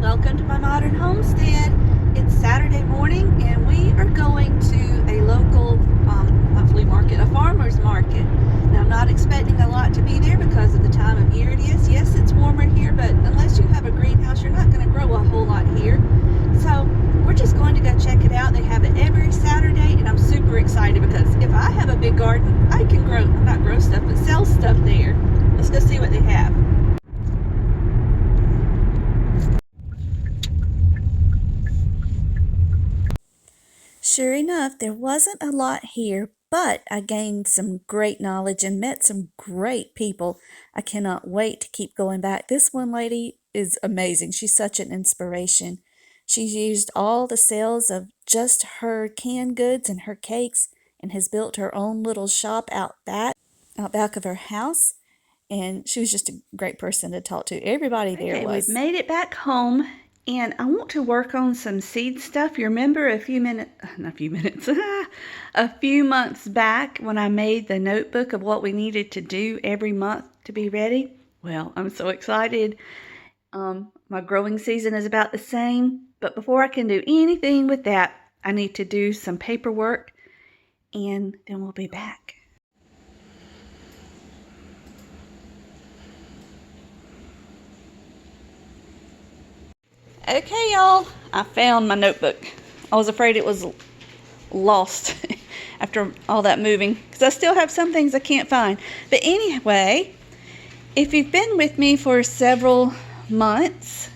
Welcome to my modern homestead. It's Saturday morning and we are going to a local, not flea market, a farmer's market. Now I'm not expecting a lot to be there because of the time of year it is. Yes, it's warmer here, but unless you have a greenhouse, you're not going to grow a whole lot here. So we're just going to go check it out. They have it every Saturday and I'm super excited because if I have a big garden, I can not grow stuff, but sell stuff there. Let's go see what they have. Sure enough, there wasn't a lot here, but I gained some great knowledge and met some great people. I cannot wait to keep going back. This one lady is amazing. She's such an inspiration. She's used all the sales of just her canned goods and her cakes and has built her own little shop out back of her house. And she was just a great person to talk to. Everybody there was. We've made it back home. And I want to work on some seed stuff. You remember a few months back when I made the notebook of what we needed to do every month to be ready? Well, I'm so excited. My growing season is about the same, but before I can do anything with that, I need to do some paperwork and then we'll be back. Okay, y'all, I found my notebook. I was afraid it was lost after all that moving because I still have some things I can't find. But anyway, if you've been with me for several months,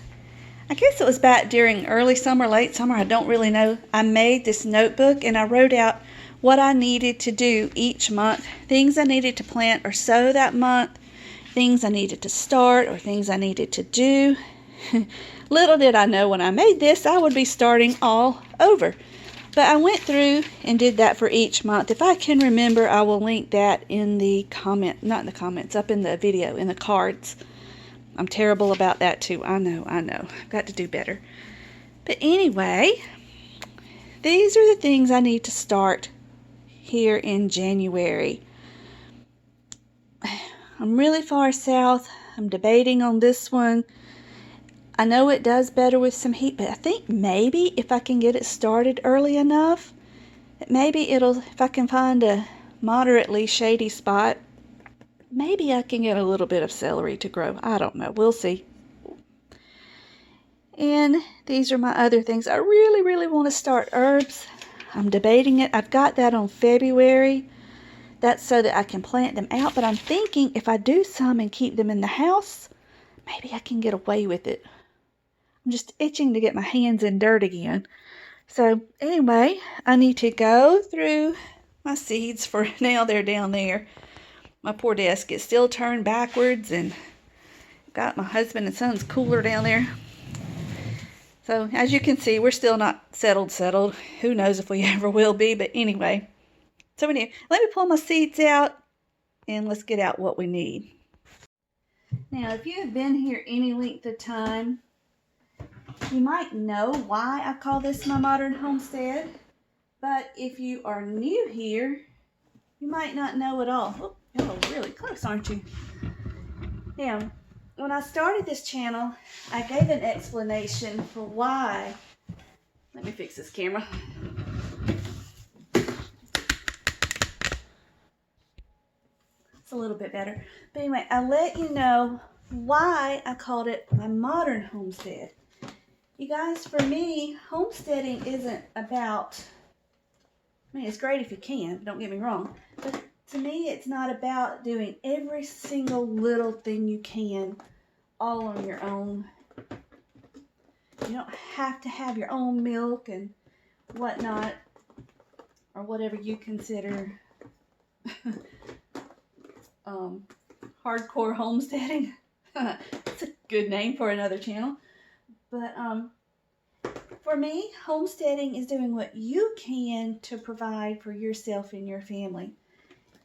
I guess it was back during early summer, late summer, I don't really know. I made this notebook and I wrote out what I needed to do each month, things I needed to plant or sow that month, things I needed to start or things I needed to do. Little did I know when I made this, I would be starting all over. But I went through and did that for each month. If I can remember, I will link that in the not in the comments, up in the video, in the cards. I'm terrible about that too. I know. I've got to do better. But anyway, these are the things I need to start here in January. I'm really far south. I'm debating on this one. I know it does better with some heat, but I think maybe if I can get it started early enough, maybe if I can find a moderately shady spot, maybe I can get a little bit of celery to grow. I don't know. We'll see. And these are my other things. I really, really want to start herbs. I'm debating it. I've got that on February. That's so that I can plant them out, but I'm thinking if I do some and keep them in the house, maybe I can get away with it. I'm just itching to get my hands in dirt again. So anyway, I need to go through my seeds for now. They're down there. My poor desk is still turned backwards and got my husband and son's cooler down there. So as you can see, we're still not settled. Who knows if we ever will be, but anyway. So anyway, let me pull my seeds out and let's get out what we need. Now, if you have been here any length of time, you might know why I call this my modern homestead, but if you are new here, you might not know at all. Oh, you're really close, aren't you? Now, when I started this channel, I gave an explanation for why. Let me fix this camera. It's a little bit better. But anyway, I let you know why I called it my modern homestead. You guys, for me, homesteading isn't about, it's great if you can, don't get me wrong, but to me, it's not about doing every single little thing you can all on your own. You don't have to have your own milk and whatnot, or whatever you consider hardcore homesteading. It's a good name for another channel. But for me, homesteading is doing what you can to provide for yourself and your family.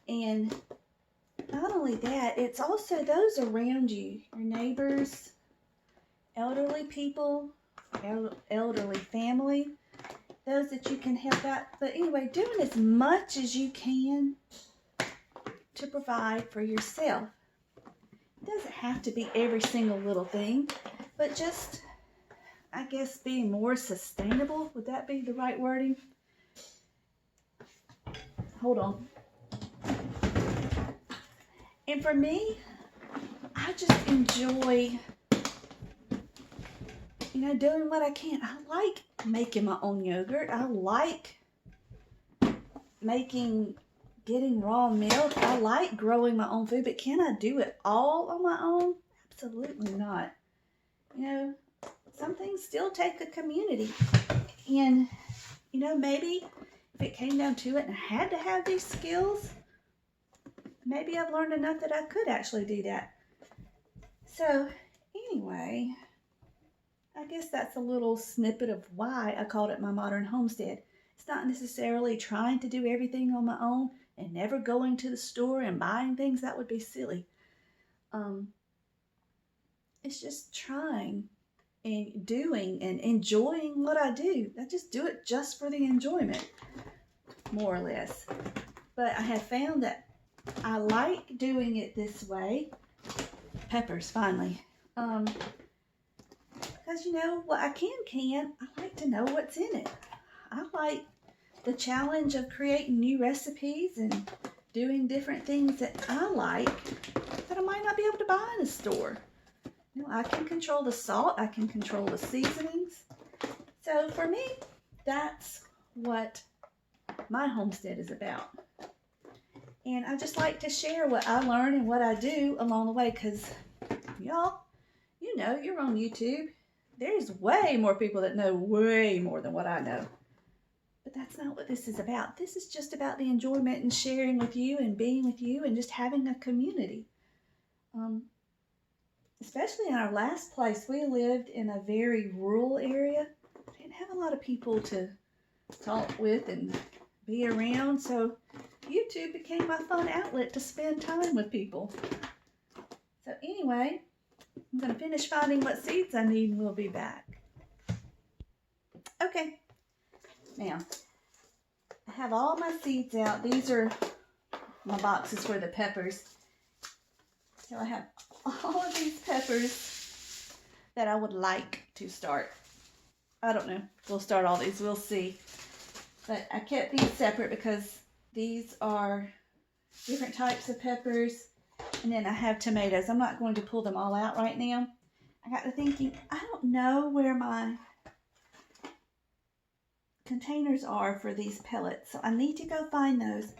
And not only that, it's also those around you, your neighbors, elderly people, elderly family, those that you can help out. But anyway, doing as much as you can to provide for yourself. It doesn't have to be every single little thing, but just I guess, being more sustainable. Would that be the right wording? Hold on. And for me, I just enjoy, doing what I can. I like making my own yogurt. I like getting raw milk. I like growing my own food, but can I do it all on my own? Absolutely not. Some things still take a community. And, maybe if it came down to it and I had to have these skills, maybe I've learned enough that I could actually do that. So, anyway, I guess that's a little snippet of why I called it my modern homestead. It's not necessarily trying to do everything on my own and never going to the store and buying things. That would be silly. It's just trying and doing and enjoying what I do. I just do it just for the enjoyment, more or less. But I have found that I like doing it this way. Peppers, finally. Because what I can. I like to know what's in it. I like the challenge of creating new recipes and doing different things that I like that I might not be able to buy in a store. I can control the salt. I can control the seasonings. So for me, that's what my homestead is about. And I just like to share what I learn and what I do along the way, because y'all, you're on YouTube. There's way more people that know way more than what I know. But that's not what this is about. This is just about the enjoyment and sharing with you and being with you and just having a community. Especially in our last place, we lived in a very rural area. We didn't have a lot of people to talk with and be around, so YouTube became my fun outlet to spend time with people. So anyway, I'm going to finish finding what seeds I need and we'll be back. Okay, now I have all my seeds out. These are my boxes for the peppers. So I have all of these peppers that I would like to start. I don't know. We'll start all these. We'll see. But I kept these separate because these are different types of peppers. And then I have tomatoes. I'm not going to pull them all out right now. I got to thinking, I don't know where my containers are for these pellets. So I need to go find those.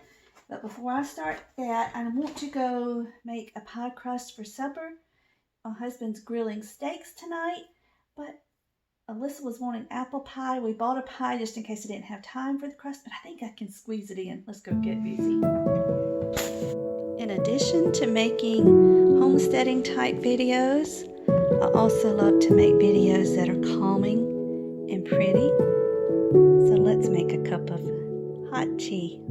But before I start that, I want to go make a pie crust for supper. My husband's grilling steaks tonight, but Alyssa was wanting apple pie. We bought a pie just in case I didn't have time for the crust, but I think I can squeeze it in. Let's go get busy. In addition to making homesteading type videos, I also love to make videos that are calming and pretty. So let's make a cup of hot tea.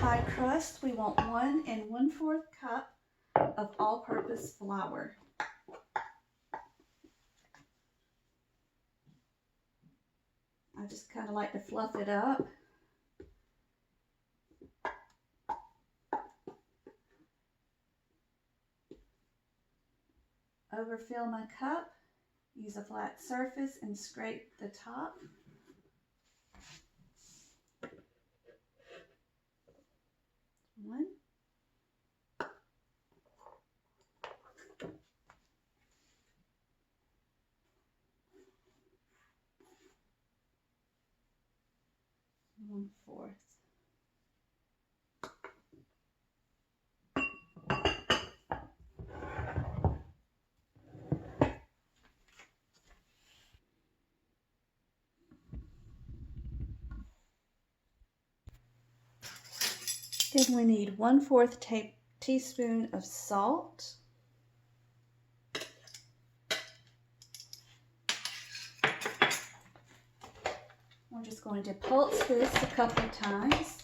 pie crust, we want 1 1/4 cup of all-purpose flour. I just kind of like to fluff it up. Overfill my cup. Use a flat surface and scrape the top. One. One-fourth. Then we need 1/4 teaspoon of salt. We're just going to pulse this a couple times.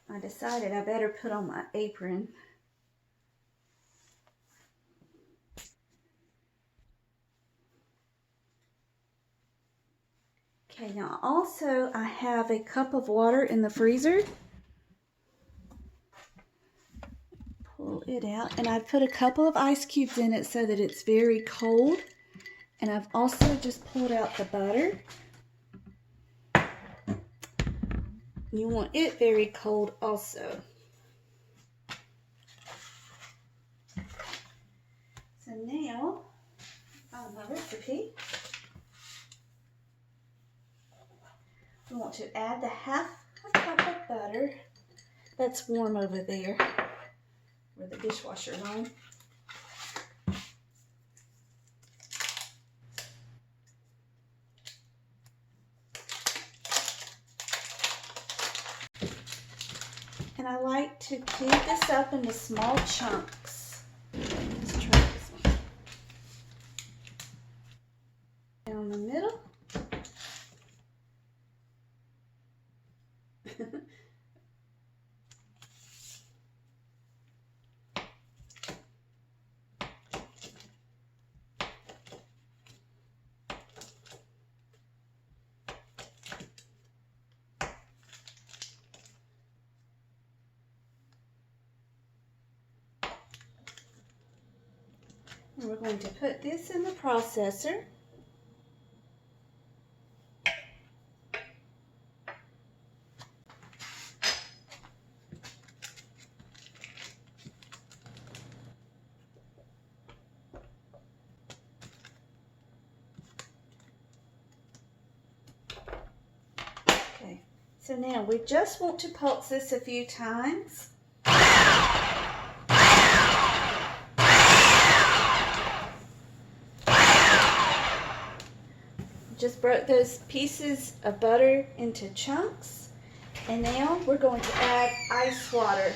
I decided I better put on my apron. Okay, now also I have a cup of water in the freezer. Pull it out, and I've put a couple of ice cubes in it so that it's very cold. And I've also just pulled out the butter. You want it very cold also. So now, on my recipe, we want to add the 1/2 cup of butter. That's warm over there where the dishwasher's on. And I like to cube this up into small chunks. Let's try this one. Down the middle. And we're going to put this in the processor. Okay, so now we just want to pulse this a few times. Just broke those pieces of butter into chunks, and now we're going to add ice water.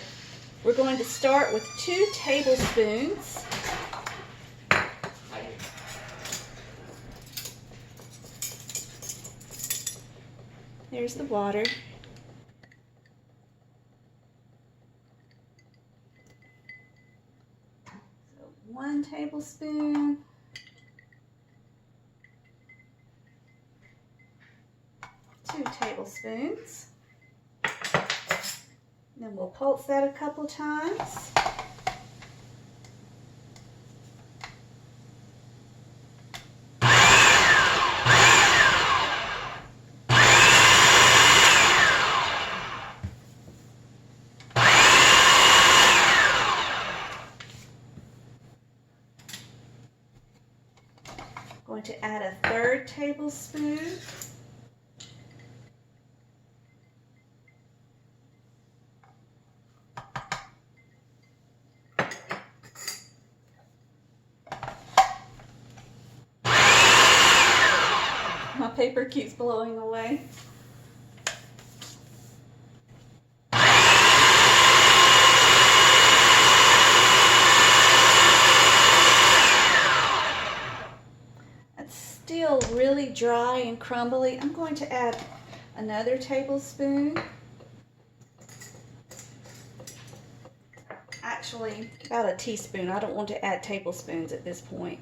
We're going to start with 2 tablespoons. There's the water. So 1 tablespoon. 2 tablespoons. Then we'll pulse that a couple times. Going to add a 1/3 tablespoon. My paper keeps blowing away. crumbly, I'm going to add another tablespoon. Actually, about a teaspoon. I don't want to add tablespoons at this point.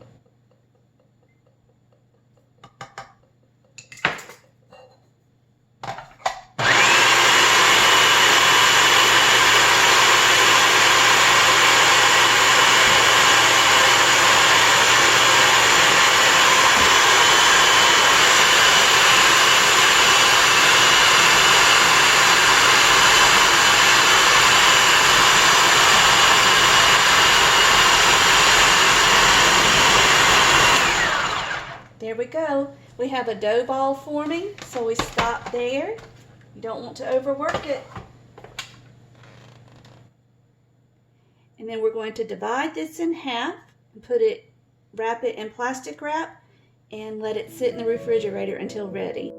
There we go. We have a dough ball forming, so we stop there. You don't want to overwork it. And then we're going to divide this in half and wrap it in plastic wrap and let it sit in the refrigerator until ready.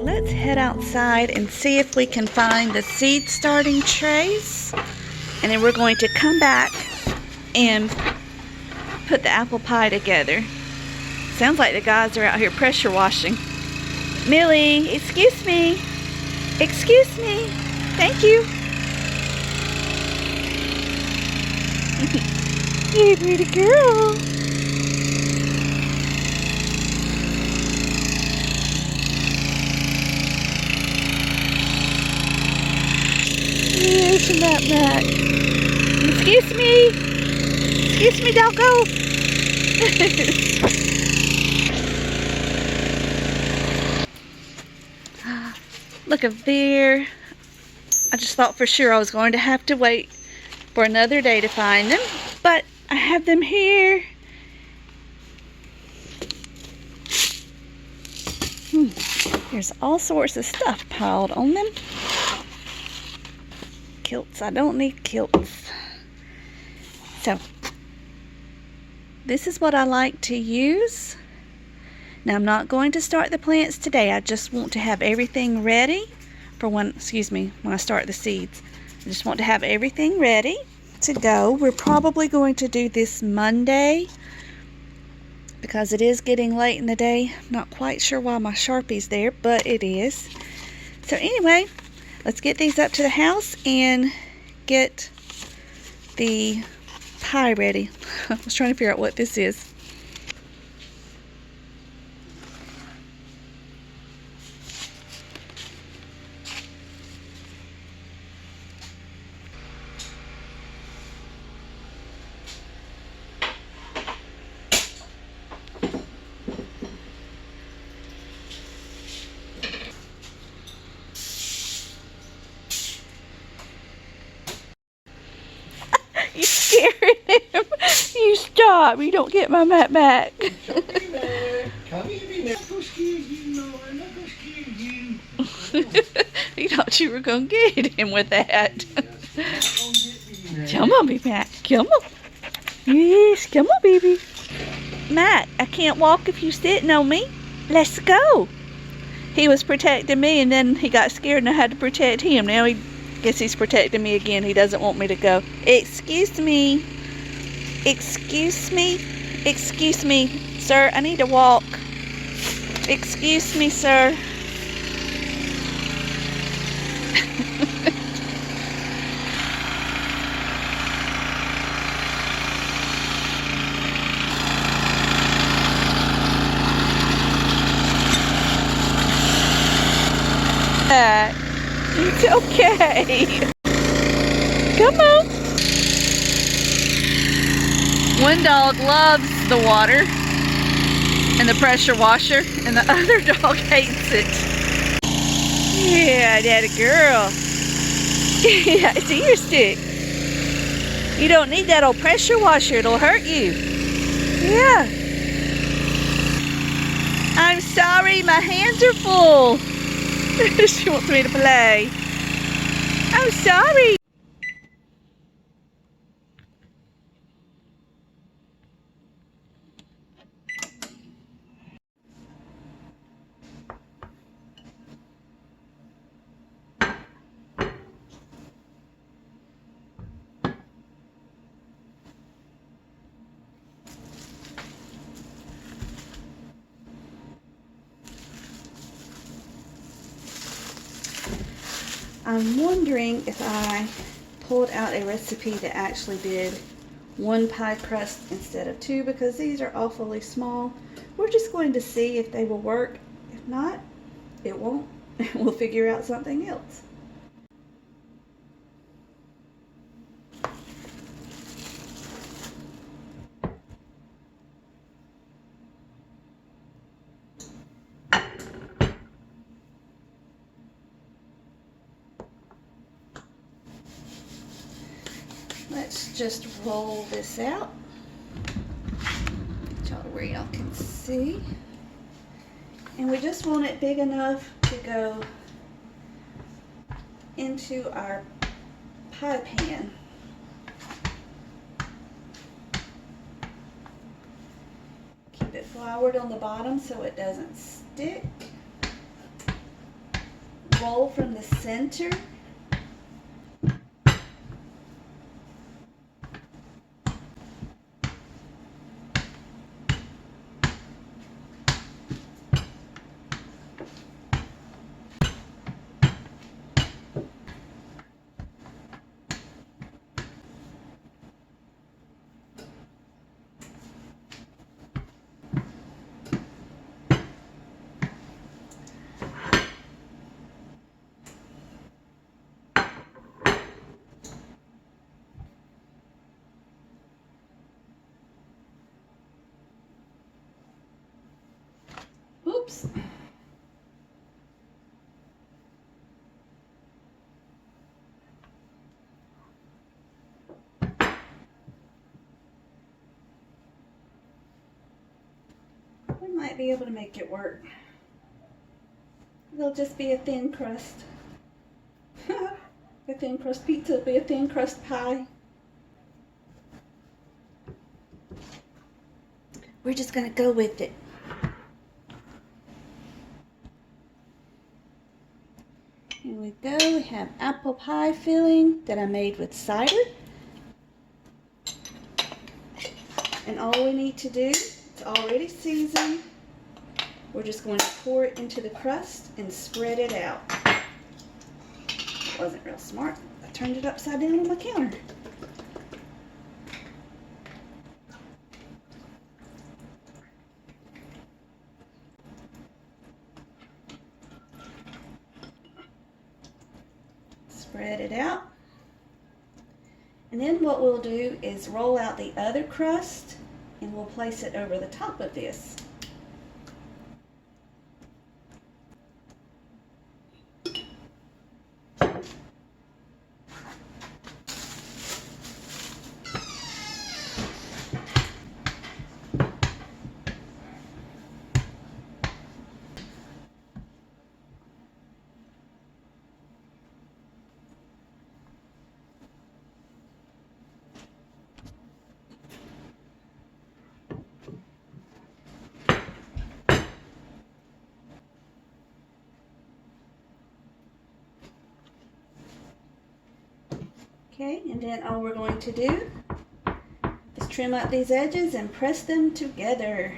Let's head outside and see if we can find the seed starting trays. And then we're going to come back and put the apple pie together. Sounds like the guys are out here pressure washing. Millie, excuse me. Excuse me. Thank you. You pretty girl. There's your Mac. Excuse me. Excuse me, Delco. Look up there. I just thought for sure I was going to have to wait for another day to find them, but I have them here. There's all sorts of stuff piled on them. Kilts. I don't need kilts. So, this is what I like to use. Now, I'm not going to start the plants today. I just want to have everything ready for when I start the seeds. I just want to have everything ready to go. We're probably going to do this Monday because it is getting late in the day. I'm not quite sure why my Sharpie's there, but it is. So anyway, let's get these up to the house and get the pie ready. I was trying to figure out what this is. You scared him. You stop. You don't get my mat back. Come here, Go scare you. No, I'm not gonna scare you. You thought you were going to get him with that. Yes, you're not gonna get me Come on, baby Matt. Come on. Yes, come on, baby. Matt, I can't walk if you sitting on me. Let's go. He was protecting me, and then he got scared, and I had to protect him. Now he guess he's protecting me again. He doesn't want me to go. Excuse me. Excuse me. Excuse me, sir. I need to walk. Excuse me, sir. It's okay. Come on. One dog loves the water and the pressure washer, and the other dog hates it. Yeah, that a girl. Yeah, it's your stick. You don't need that old pressure washer, it'll hurt you. Yeah. I'm sorry, my hands are full. She wants me to play. I'm sorry. I'm wondering if I pulled out a recipe that actually did one pie crust instead of two, because these are awfully small. We're just going to see if they will work. If not, it won't. We'll figure out something else. Let's just roll this out where y'all can see. And we just want it big enough to go into our pie pan. Keep it floured on the bottom so it doesn't stick. Roll from the center. Oops. We might be able to make it work. It'll just be a thin crust. A thin crust pizza will be a thin crust pie. We're just gonna go with it. Here we go. We have apple pie filling that I made with cider. And all we need to do, it's already seasoned. We're just going to pour it into the crust and spread it out. It wasn't real smart. I turned it upside down on my counter. Spread it out. And then what we'll do is roll out the other crust and we'll place it over the top of this. Okay, and then all we're going to do is trim up these edges and press them together.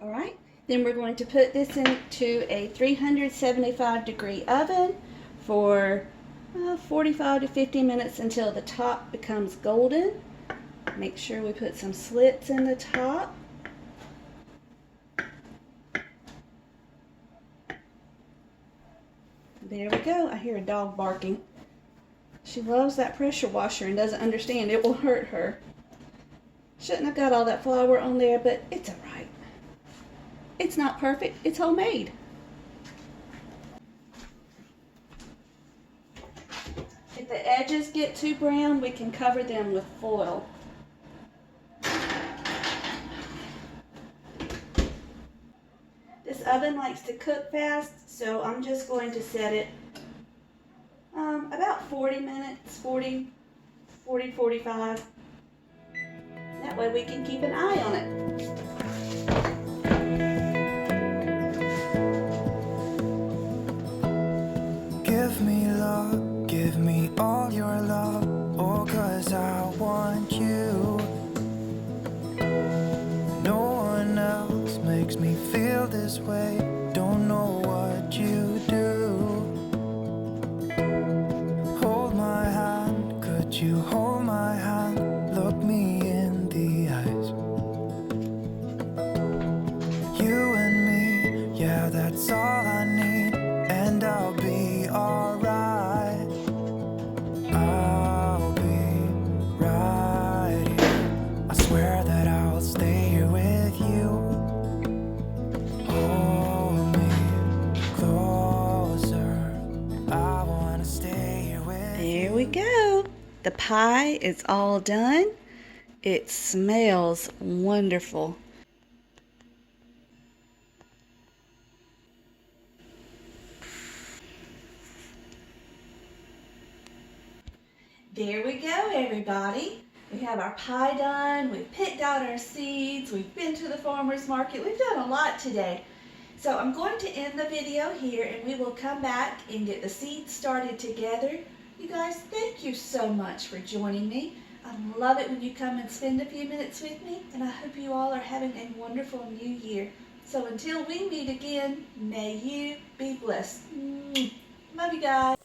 Alright, then we're going to put this into a 375-degree oven for 45 to 50 minutes until the top becomes golden. Make sure we put some slits in the top. There we go. I hear a dog barking. She loves that pressure washer and doesn't understand it will hurt her. Shouldn't have got all that flour on there, but it's alright. It's not perfect, it's homemade. If the edges get too brown, we can cover them with foil. This oven likes to cook fast, so I'm just going to set it about 40 minutes, 45. That way we can keep an eye on it. Give me love, give me all your love, oh, 'cause I want you. No one else makes me feel this way, don't know what you do. Hold my hand, could you hold my hand, look me in the eyes. You and me, yeah, that's all I need, and I'll be alright. I'll be right here. I swear that I'll stay here with you. Hold me closer. I wanna stay here with you. There we go. The pie is all done. It smells wonderful. There we go, everybody. We have our pie done. We've picked out our seeds. We've been to the farmer's market. We've done a lot today. So I'm going to end the video here and we will come back and get the seeds started together. You guys, thank you so much for joining me. I love it when you come and spend a few minutes with me, and I hope you all are having a wonderful new year. So until we meet again, may you be blessed. Love you guys.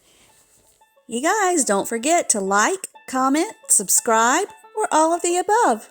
You guys don't forget to like, comment, subscribe, or all of the above.